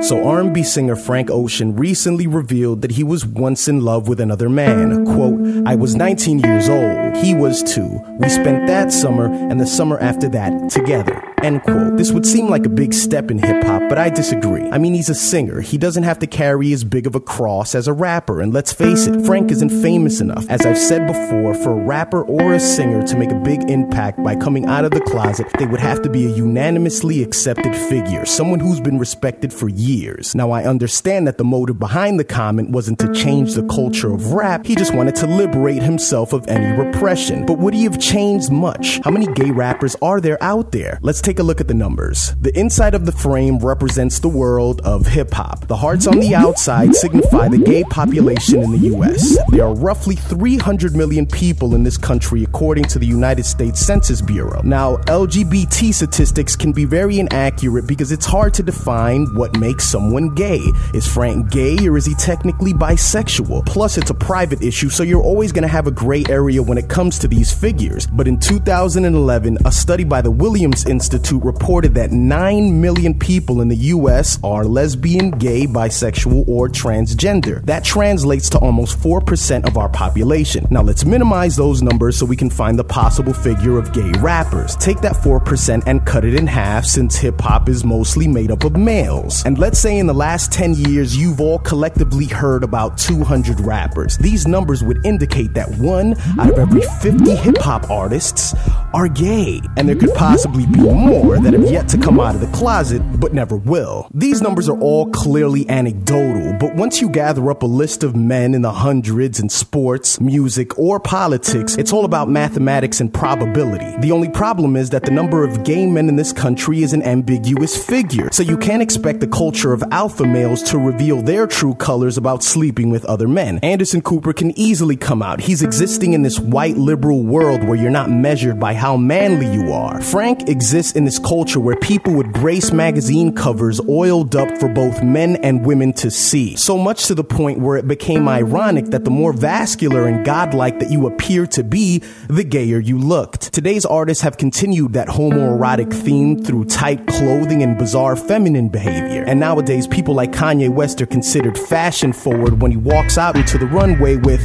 So R&B singer Frank Ocean recently revealed that he was once in love with another man. Quote, "I was 19 years old. He was 2. We spent that summer and the summer after that together." End quote. This would seem like a big step in hip-hop, but I disagree. I mean, he's a singer. He doesn't have to carry as big of a cross as a rapper, and let's face it, Frank isn't famous enough. As I've said before, for a rapper or a singer to make a big impact by coming out of the closet, they would have to be a unanimously accepted figure, someone who's been respected for years. Now, I understand that the motive behind the comment wasn't to change the culture of rap, he just wanted to liberate himself of any repression. But would he have changed much? How many gay rappers are there out there? Let's take a look at the numbers. The inside of the frame represents the world of hip-hop. The hearts on the outside signify the gay population in the US. There are roughly 300 million people in this country according to the United States Census Bureau. Now, LGBT statistics can be very inaccurate because it's hard to define what makes someone gay. Is Frank gay or is he technically bisexual? Plus, it's a private issue, so you're always going to have a gray area when it comes to these figures. But in 2011, a study by the Williams Institute reported that 9 million people in the US are lesbian, gay, bisexual, or transgender. That translates to almost 4% of our population. Now let's minimize those numbers so we can find the possible figure of gay rappers. Take that 4% and cut it in half, since hip-hop is mostly made up of males. And let's say in the last 10 years you've all collectively heard about 200 rappers. These numbers would indicate that 1 out of every 50 hip-hop artists are gay, and there could possibly be more that have yet to come out of the closet but never will. These numbers are all clearly anecdotal, but once you gather up a list of men in the hundreds in sports, music, or politics, it's all about mathematics and probability. The only problem is that the number of gay men in this country is an ambiguous figure, so you can't expect the culture of alpha males to reveal their true colors about sleeping with other men. Anderson Cooper can easily come out. He's existing in this white liberal world where you're not measured by how manly you are. Frank exists in this culture where people would grace magazine covers oiled up for both men and women to see. So much to the point where it became ironic that the more vascular and godlike that you appear to be, the gayer you looked. Today's artists have continued that homoerotic theme through tight clothing and bizarre feminine behavior. And nowadays, people like Kanye West are considered fashion forward when he walks out into the runway with,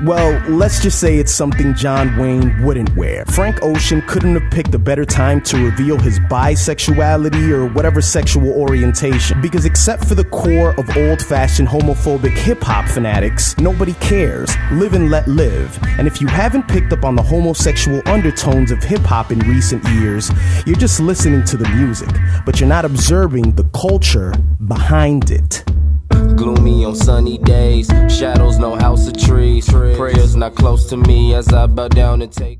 well, let's just say it's something John Wayne wouldn't wear. Frank Ocean couldn't have picked a better time to reveal his bisexuality or whatever sexual orientation, because except for the core of old-fashioned homophobic hip-hop fanatics, nobody cares. Live and let live. And if you haven't picked up on the homosexual undertones of hip-hop in recent years, you're just listening to the music, but you're not observing the culture behind it. Gloomy on sunny days, shadows, no house or trees. Prayers not close to me as I bow down and take